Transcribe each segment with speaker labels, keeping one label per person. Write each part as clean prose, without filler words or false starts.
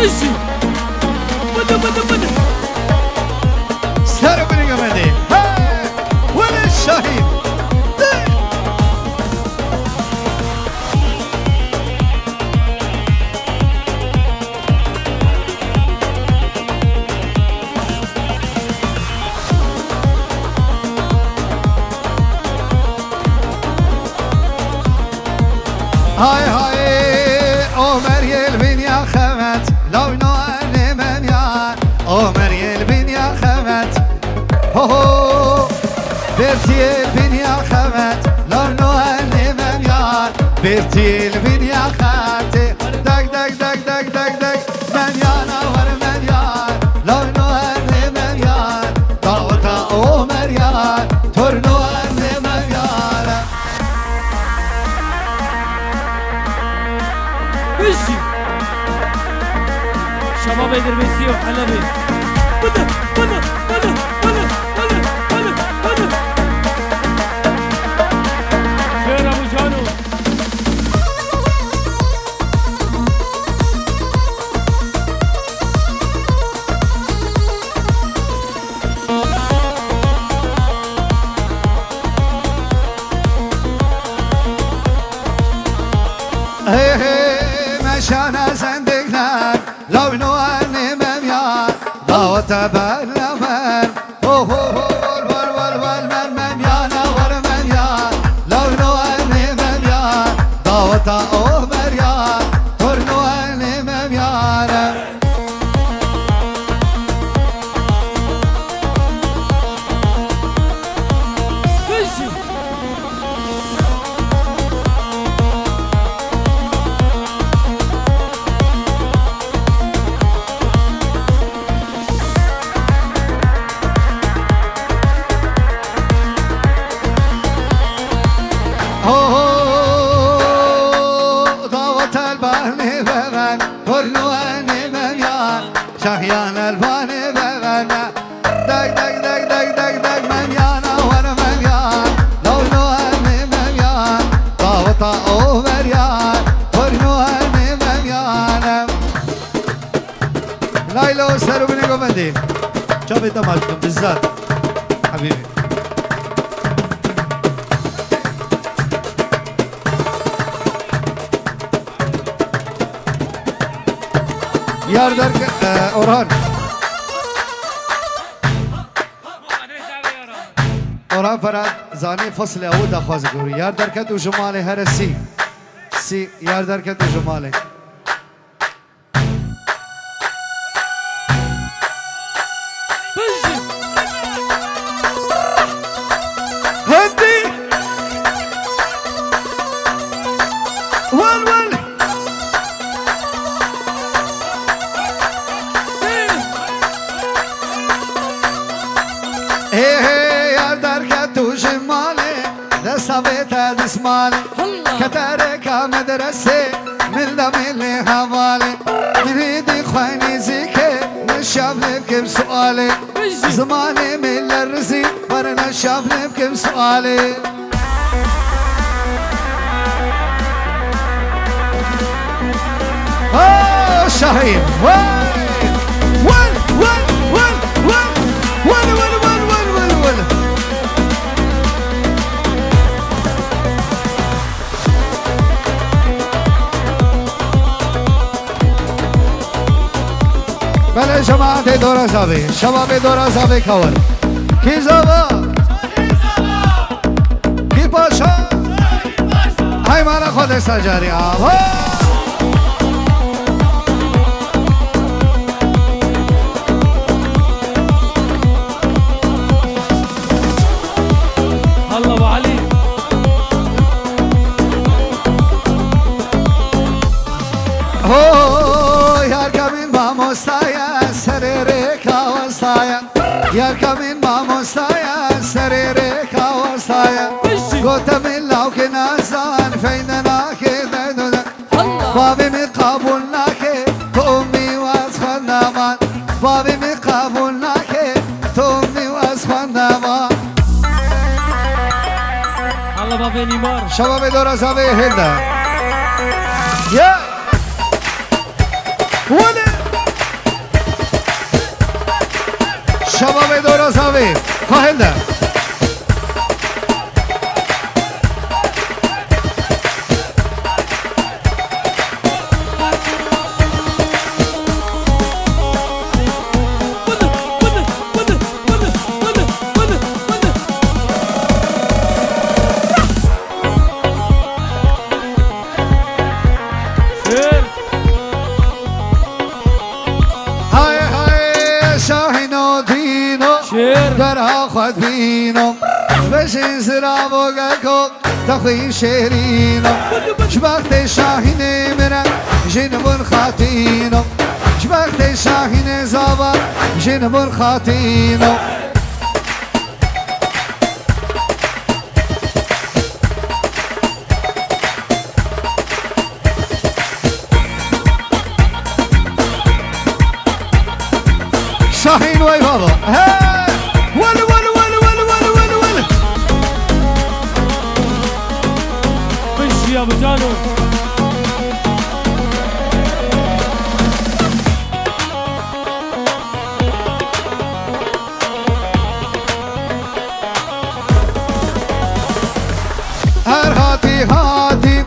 Speaker 1: بجي بدا بدا بدا
Speaker 2: سر بني قمدي ولا الشهيد هاي هاي عمر يلبن يا خمت لو نواني من يا عمر يلبن يا خمت هو بيرتي يلبن يا خمت لو نواني من يا بيرتي يلبن يا خاتي دق دق دق دق دق دق من يا نور من يا لو نواني من يا دعوتا عمر يا ترنواني من يا
Speaker 1: بجي شباب دربيسي وحلبي بدا بدا بدا بدا بدا بدا بدا خير ابو جانو
Speaker 2: هي هي مشانا زندقنا لو نواني مميان دعوت بالنمر هو ول من مميانا ور مميان لو نواني مميان دعوت عمر يا تر نواني مميان
Speaker 1: بجي
Speaker 2: دعوت الباني بمن تر نواني مميان شهيان الباني بمن دق دق دق دق دق دق مميانا ور مميان لو نواني مميان دعوت عمر يا تر نواني مميان لايلو سرو بني قمدي شوف انت مالكم بالذات حبيبي ياردر اورهان اورهان فراد زاني فصل اول دخواز گوری ياردر كت وجمالي هر سي ياردر كت وجمالي
Speaker 1: بجي
Speaker 2: هدي ول هي ياردر كت وجمالي دسا بيتا دسمالي كتارك مدرسة من دمي حوالي نريد خواني زيكي نشاف بكم سؤالي زماني من الرزي برنا شاف بكم سؤالي شهيد وين بله جماعت دورا زاوی شباب دورا زاوی کول کی زاوا کی پاشا های مالا خود سجاری آوا
Speaker 1: الله ابو علي
Speaker 2: یار کمین با مستایا سریر کاوستایا یار کمین با مستایا سریر کاوستایا گوتم لاو که نازان فیدنا که ددودا بابی می قبول نکه تو امی واز خواندمان بابی می قبول نکه تو امی واز خواندمان
Speaker 1: الله بابا نیمار
Speaker 2: شباب دورا زاویه هنده یا ولی شباب دور زاوی کاهنده درها خود بینم بشین زرا بگکو تخوی شیرینم شبخت شاهین مرم جنبون خاتینم شبخت شاهین زابا جنبون خاتینم شاهین وای بابا ولو ولو ولو ولو ولو ولو ولو
Speaker 1: مشي يا ابو جانو
Speaker 2: هر هاتي هاتي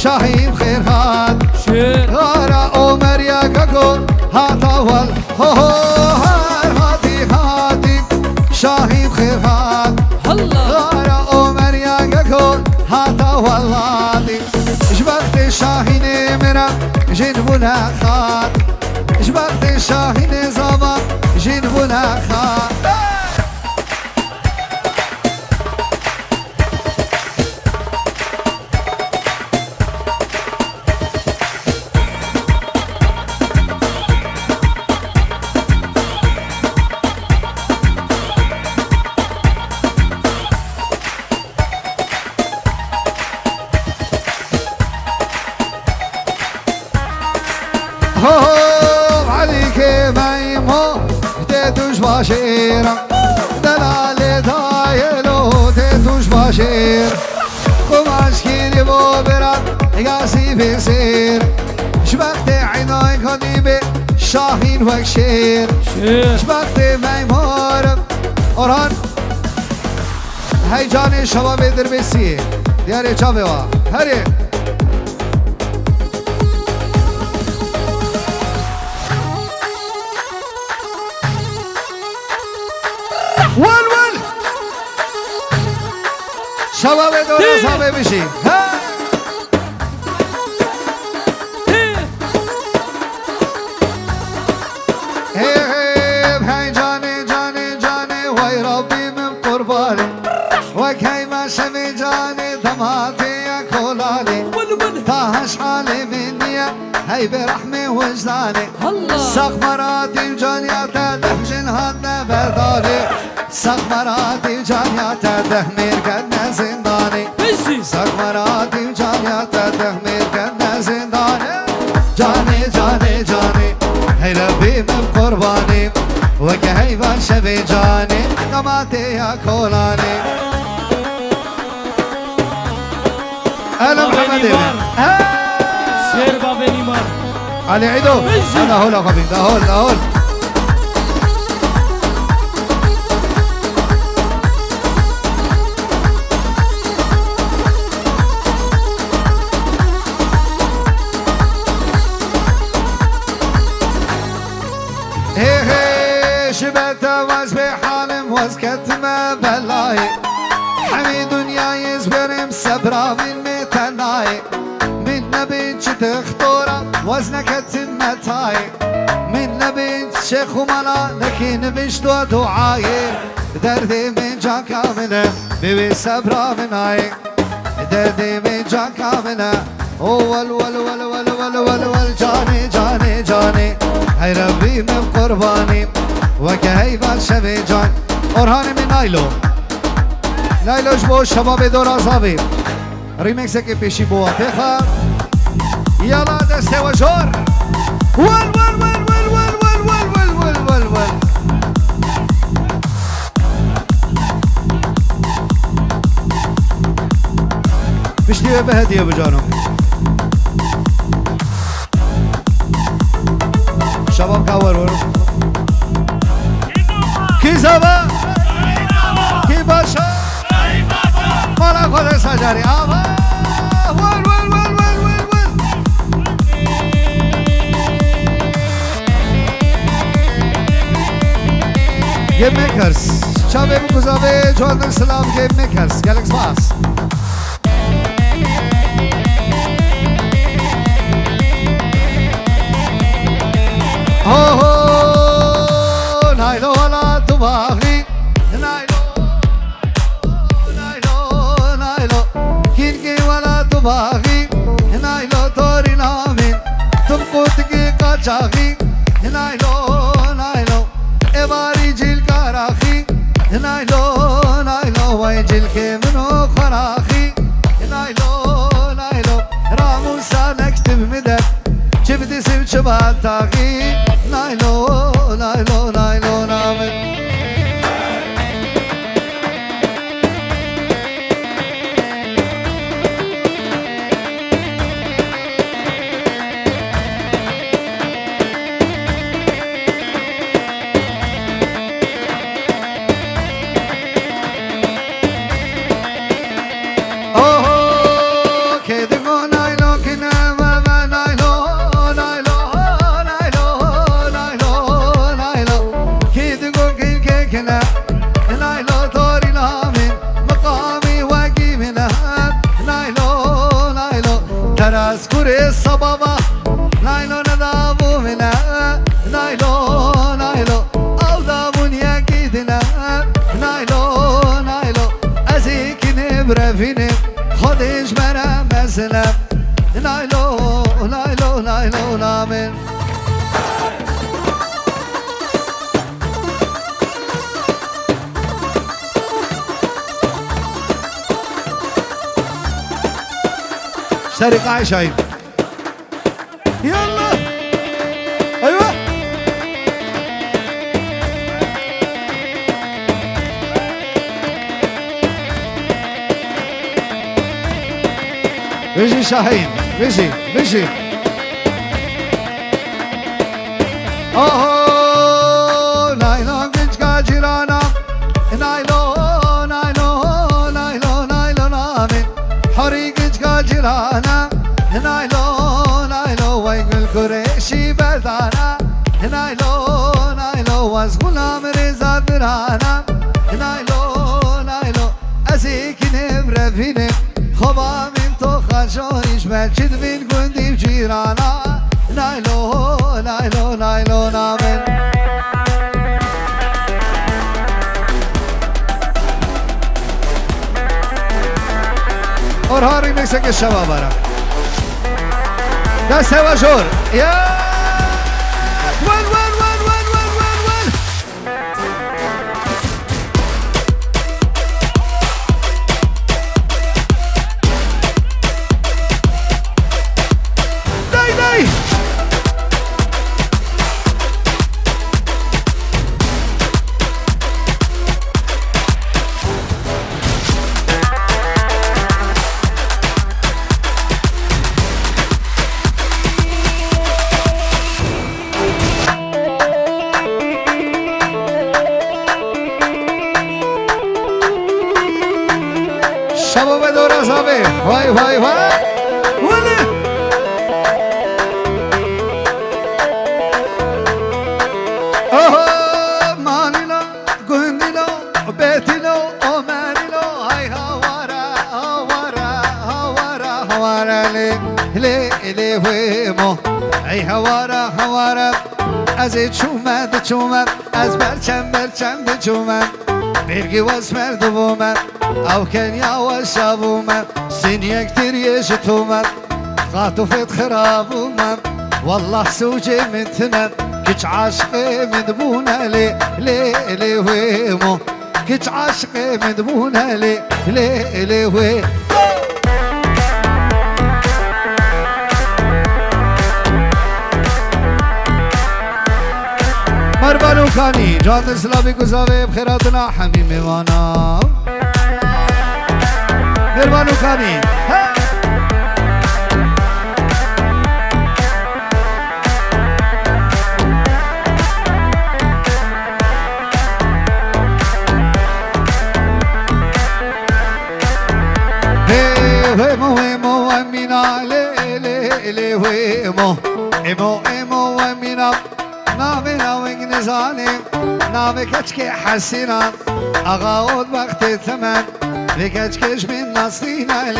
Speaker 2: شاهين خير هات
Speaker 1: شير
Speaker 2: غارة عمر يا كاكو هات اول هو هر هاتي هاتي شاهين خير هات
Speaker 1: هلا
Speaker 2: غارة عمر يا كاكو هات اول هاتي جبرت شاهين مرا جنبنا خات جبرت شاهين زمان جنبنا خات عليك ميمو تيتوش باشيرا دلالي دايلو تيتوش باشير قماش كيلي بوبرات قاسي بيصير شبخت عيناي قديمة شاهين وكشير
Speaker 1: شير
Speaker 2: شبخت ميمورم أوران هاي جاني شباب دربسي دياري چاوه هري ول ول شباب دور صابه بشی هی جاني جاني جاني وای ربی من قرباني وکی ما شمی جاني دماتي يا كولاني تاهش حالي مني هي برحمي وجداني
Speaker 1: هلا
Speaker 2: سخمراتي جانياتا دهجن هاد برداري سخمراتي جانياتا دهمير كدنا زنداني
Speaker 1: مشي
Speaker 2: سخمراتي جانياتا دهمير كدنا زنداني جاني جاني جاني هي ربي من قرباني وكهيبان شبي جاني قماتي يا كولاني أهلا محمد
Speaker 1: شير بابا نيمار
Speaker 2: علي عيدو هذا هو لو خبيب ده هو ده هو شبت واز بحالم واز كتمة بلاي حمي دنيا يزبرم سبرا من متناي من نبيت تختورا وزنك تمتاي من نبيت شيخ وملا لكن بشتو دعاي دردي من جا كاملة بيبي سبرا مناي دردي من جا كاملة ول ول ول ول ول ول ول جاني جاني جاني هاي ربي من قرباني وكهيبان شبي جان أورهان من نايلو نايلو جبو شباب دور أصابي ريمكس كي بيشي بوا تخا يلا دسته وجور ول ول ول ول ول ول ول ول ول ول بشتي بهدية بجانو شباب كاور جاري آبا ول ول ول ول ول ول Game Makers Çabe bu kuzabe Jordan Slam Game Makers Galaxy Pass Oh oh Naylo wala tubahi Naylo Naylo Naylo Kinki wala tubahi Naylo tori namin Tumkut ki kachahi Naylo Naylo Ebari jil karahi Naylo Naylo Vay jil ke mino kharahi Naylo Naylo Ramun sa nektib midem Çibdi siv çıbaltahi Naylo Naylo Naylo namin Sababa Naylo nadavu mina Naylo Naylo Avda bunya gidina Naylo Naylo Azikini brevini Khodish mera meslem Naylo Naylo Naylo namin شريك عايشين يلا ايوه بيجي شاهين بيجي اوه نايلو جنجا جيرانا نايلو نايلو نايلو نايلو نامي حري جنجا جيرانا نايلو نايلو ويقول كريشي بردانا نايلو نايلو واز غلام رزا درانا نايلو نايلو ازيك نمر فينم خبا من تو خرجونيش بلشد من قندي بجيرانا نايلو نايلو نايلو نامن اور هاري ميكسك الشباب برا دست هوا جور يا ول ول ول ول ول ول ول داي داي شباب دورا صابي واي واي واي ولي اوه مانيلو قنديلو بيتيلو اومانيلو هاي هوارا هوارا هوارا هوارا لي ويمو اي هوارا هوارا ازي تشومد از برچم دچومد برگی واس مردومم او کنیا و شابومم سینیک تریش تومم خاطفت خرابومم والله سوجي متنم كش عاشقي مدبونة لي ويمو كش عاشقي مدبونة لي ويمو مربانو كاني جان اسلامي كوزاوي بخيراتنا حميم ميوانا مربانو كاني Hey لي ويمو إمو إمو ومينا نامنا وإنزاني نامي كشكي حسينا أغاود وقت ثمن بكشكش من نصينا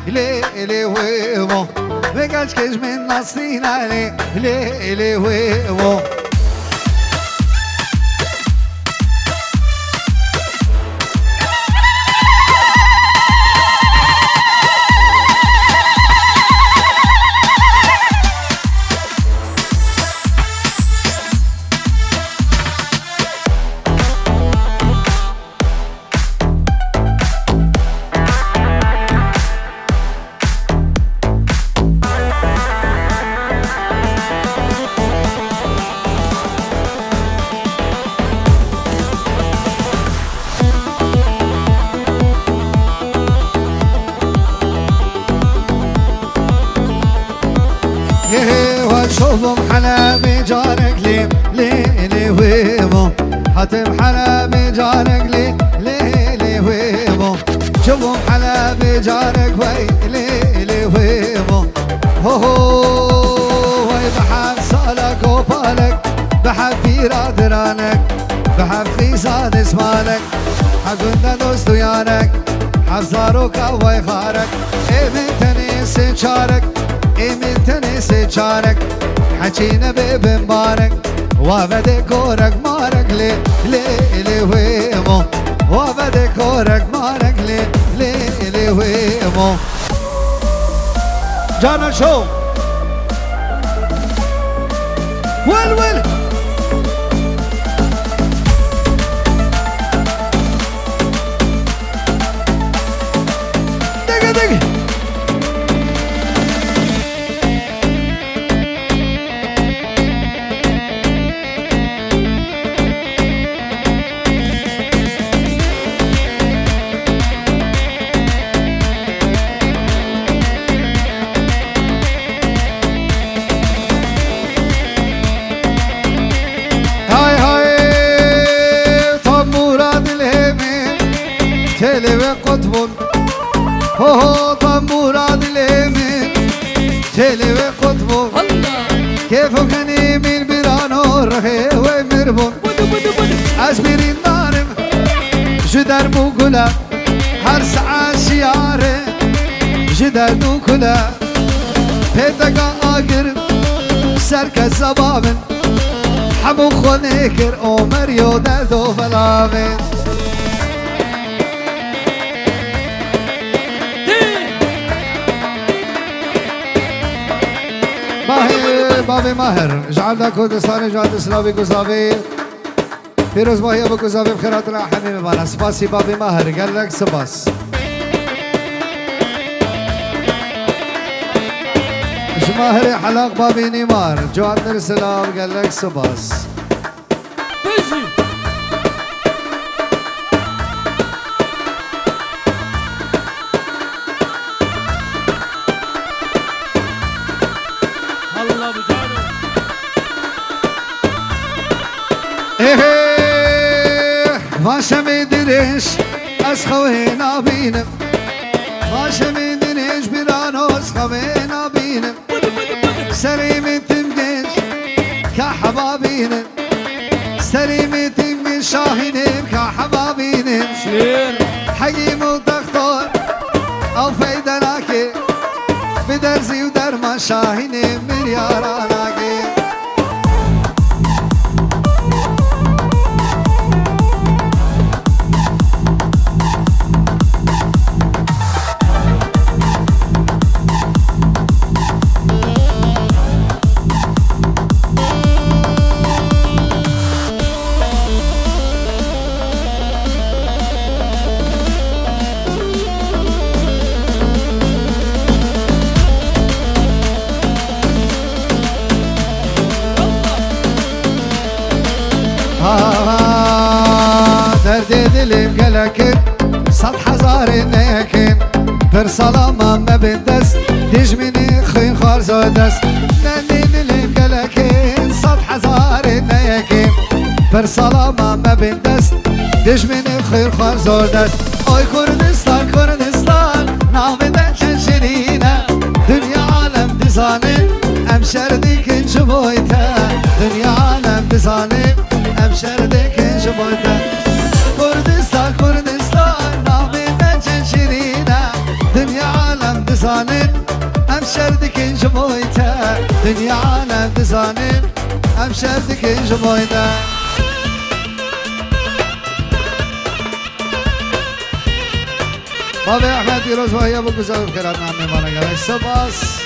Speaker 2: لي لي ويمو بكشكش من نصينا لي ويمو شوفهم حلبي جارك لي ويمو حاتم حلبي جارك لي ويمو شوفهم حلبي جارك لي ويمو هو بحب صالك وبالك بحب في رادرانك بحب في صاد اسمالك حقنا دوست ويانك حفظارك ويخارك من تنسي شارك من تنسي شارك حكينا ببنبارك وبدكورك مارك لي ويمو وبدكورك مارك لي ويمو جانا شو ويل دقيقة تلي وقطب هو طموراد اليمين تلي وقطب كيف كني من برانو رخي ومربون أسبرين دارم جدر بوكلا هر ساعة شيارة جدر دوكلا بيتقا آقر سرك الزبابن حمو خونيكر عمر يو دردو فلامن بابي ماهر جعلنا كردستان جعلت اسلامی گزاوی پیروز ماهی ابو گزاوی بخیرات الحمیم بانا سپاسی بابي ماهر قال لك سپاس ماهر حلاق بابي نيمار جواد السلام قال لك سپاس ماشا مدريش اسخوينا بينم ماشا مدريش برانو اسخوينا بينم سري من تمقش كحبابينم سري من تمقش شاهينم كحبابينم حقيم الدكتور او فيدناكي بدرزي ودرما شاهينم ملياراناكي دردي دلم قلكن صد حزار نيكن بر سلامة ما بدست دجمني خين خارزو دست دردي دلم قلكن صد حزار نيكن بر سلامة ما بدست دجمني خين خارزو دست oy Kurdistan Kurdistan نام دلشن شرينة دنيا عالم دزانه شردك جبويته دنيا عالم بزاني ام شردك جبويته كردستان كردستان نامي نجن شيرينه دنيا عالم بزاني ام شردك جبويته دنيا عالم بزاني ام شردك جبويته بابا احمد پیروز وحیا بگذار کرد نام میمانه گره سپاس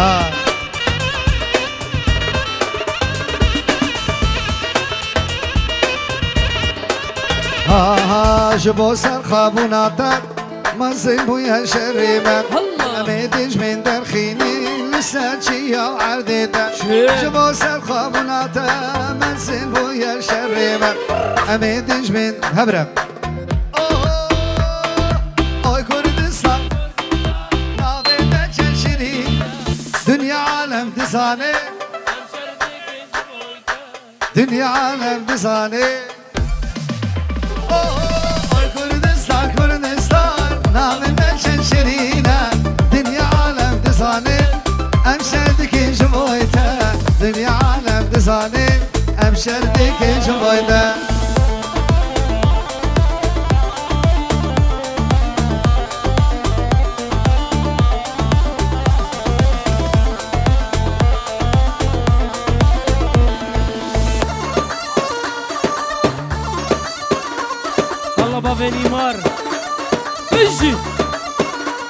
Speaker 2: ها جبو سر خابوناتك منزل بويا شريمك اميدج من درخيني لساتشي وعرديتك جبو سر خابوناتك منزل بويا شريمك اميدج من هبرك اوي كردستان نابيتك شيرين دنيا عالم دزاني دنيا عالم دزاني كردستان كردستان نام ملشن شرينة دنيا عالم دزاني امشردك جبويته دنيا عالم دزاني امشردك جبويته
Speaker 1: بابا نيمار اجي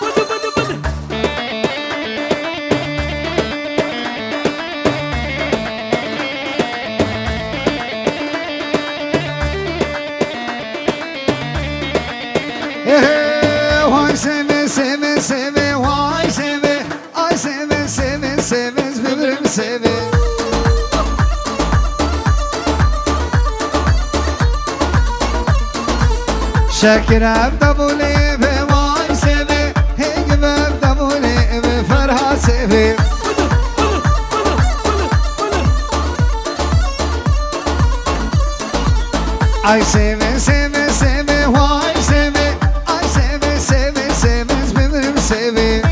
Speaker 1: بدا بدا بدا
Speaker 2: Vay seve seve seve vay seve ay seve seve seve birbirim seve شاكر عبد ابو ليبي واي سيبي هيك عبد ابو ليبي فرها سيبي اي سيبي سيبي سيبي واي سيبي اي سيبي سيبي سيبي بمرم سيبي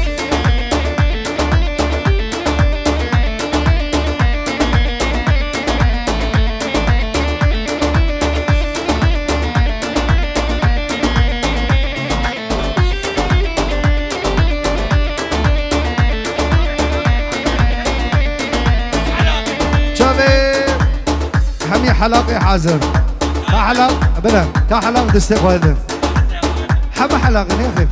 Speaker 2: حلقي حاضر كحلق بلا كحلق دستك وهذا حب حلق يا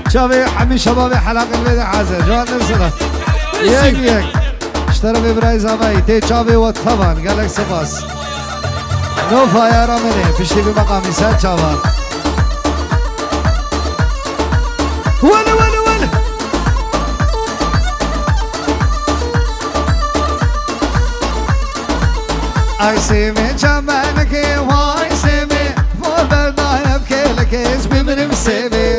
Speaker 2: شباب حمي شباب حلق البيت حاضر جوان نرسله يك اشترى ببرايز امي تي شباب وطبعا قال لك سباس نو فاير امني بشتي بمقامي سال شباب ولا ولا ولا Ay seve çamanke vay seve Vorberda hep kelekes birbirim seve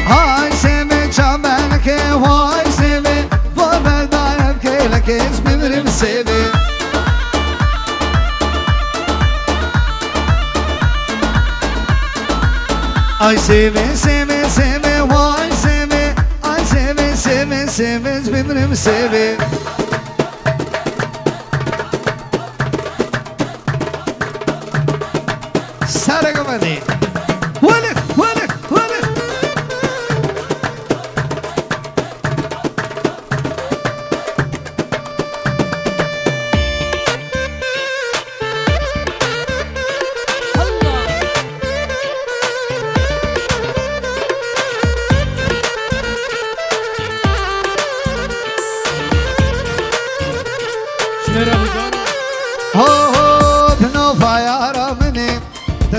Speaker 2: Ay seve çamanke vay seve Vorberda hep kelekes birbirim seve Ay seve seve seve vay seve Seve seve birbirim seve Sarıgımani Valik valik valik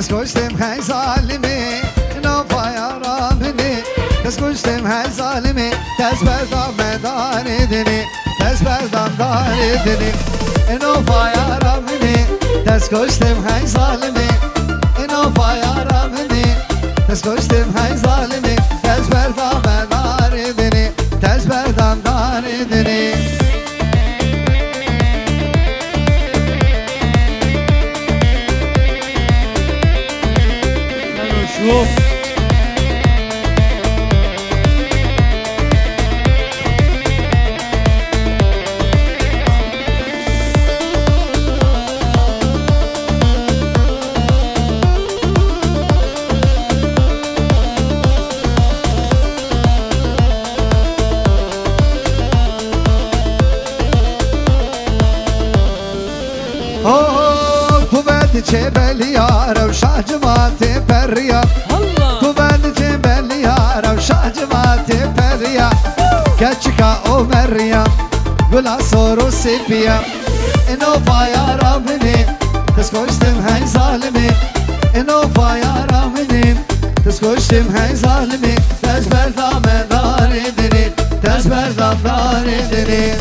Speaker 2: تسكشتم هاي ظالمي نوفا يا رامني تسكشتم هاي ظالمي تسبردم دار دني تسبردم دار دني نوفا يا رامني تسكشتم هاي ظالمي نوفا يا رامني تسكشتم هاي ظالمي تسبردم دار دني تسبردم دار دني belli yara şahcımati perya
Speaker 1: Allah.
Speaker 2: Tu bence belli yara şahcımati perya Keçika o merya Gula soru sepiya Enofa ya Rabbini Tezkoştum hey zalimi Enofa ya Rabbini Tezkoştum hey zalimi Tezberdam edar edini Tezberdam dar edini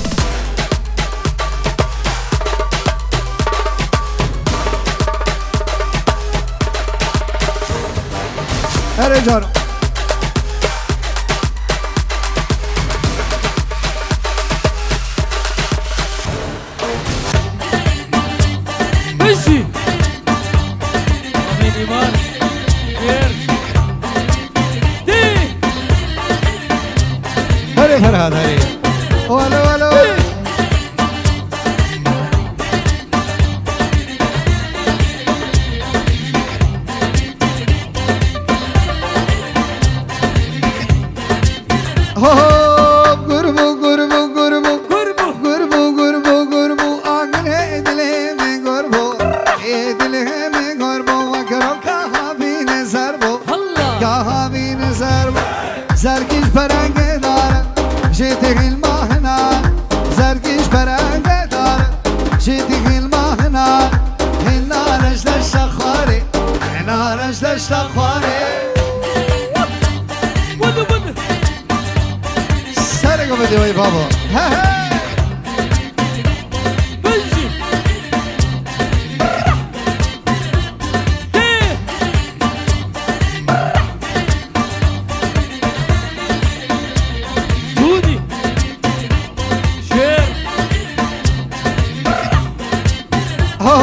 Speaker 2: Hadi canım.
Speaker 1: Messi. Amin iman. Yer. De.
Speaker 2: Hadi Ferhat hadi. Ola ola. Hop gurbu gurbu gurbu
Speaker 1: Gurbu.
Speaker 2: gurbu gurbu gurbu agne edileme gurbu edileme gurbu vakro kahabine zarbu
Speaker 1: Allah.
Speaker 2: kahabine zarbu zergiş perenge dar jetigil mahna zergiş perenge dar jetigil mahna hinaraj da şakhari hinaraj da şakhari
Speaker 1: Vada vada.
Speaker 2: Sarı kapatıyor ey baba. He he.
Speaker 1: Messi. De. Juni. Şer.
Speaker 2: Ho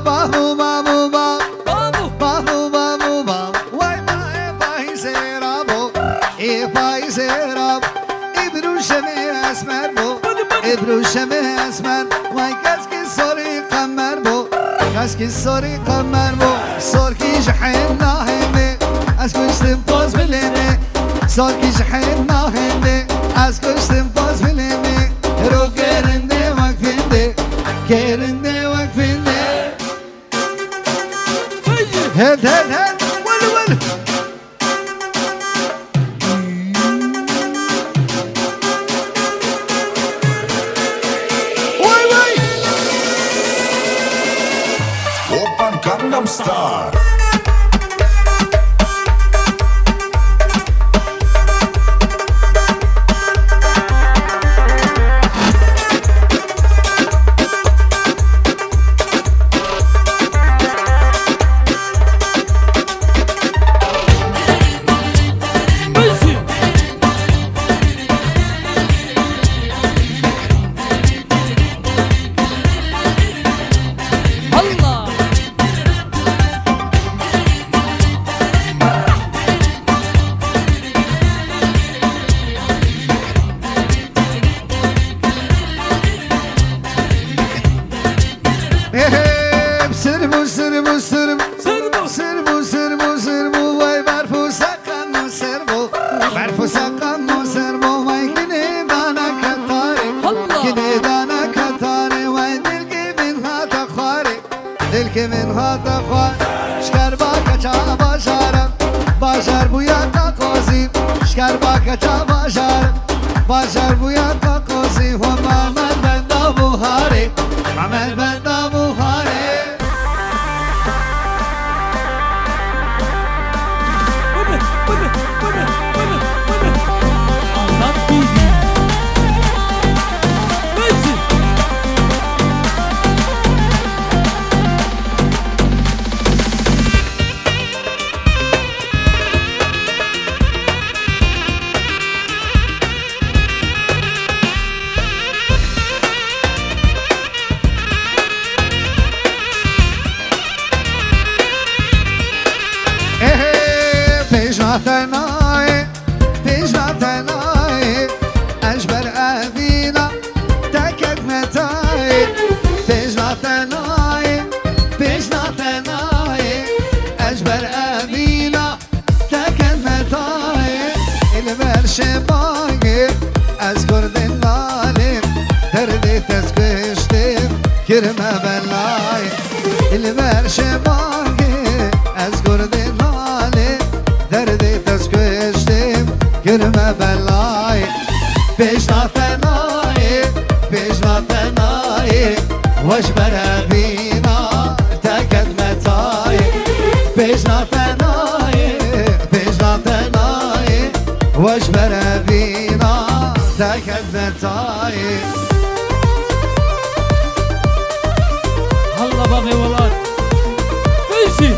Speaker 2: bahu bahu bahu
Speaker 1: Babu.
Speaker 2: bahu bahu bahu. Vay vay vay zerabo. Vay zerabo. İbruşeme esmer bu. İbruşeme esmer. Vay kaski soru kamer bu. Kaski soru kamer bu. Sor ki jahil nahimi. Az kuştum poz bilimi. Sor ki jahil nahimi. Az kuştum poz bilimi. Ro gerinde vakfinde. Gerinde vakfinde.
Speaker 1: Messi.
Speaker 2: Head, head, head. Well, well. Wait, wait.
Speaker 3: Open Gangnam Style.
Speaker 1: Messi. Allah.
Speaker 2: Hep sırbu, sırbu, sırbu.
Speaker 1: Sırbu.
Speaker 2: Sırbu, sırbu, sırbu. Vay berfu sakan sırbu. Berfu sakan sırbu. Vay gine dana katari.
Speaker 1: Allah.
Speaker 2: Gine dana katari. Vay dil kimin hata khari. Dil kimin hata khari. Şkar bakaça başarım. Başar bu yaka kozi. Şkar bakaça başarım. Başar bu yaka kozi. Mamel benda buhari. Mamel benda buhari.
Speaker 1: Vada vada vada vada vada. Anlat bizi. Messi.
Speaker 2: تناي تجرى تناي أجبر أبينا تكت متاي تجرى تناي أجبر أبينا تكت متاي البرشباي أذكر دلالي دردي تسكشتي كرمة بلاي البرشباي بجنا فناي بجنا فناي وش برابينا تكد متاي بجنا فناي بجنا فناي وش برابينا تكد متاي
Speaker 1: هلا بابي ولاد ماشي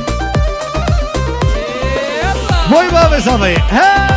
Speaker 1: يلا
Speaker 2: Mój mamy samej. Hej!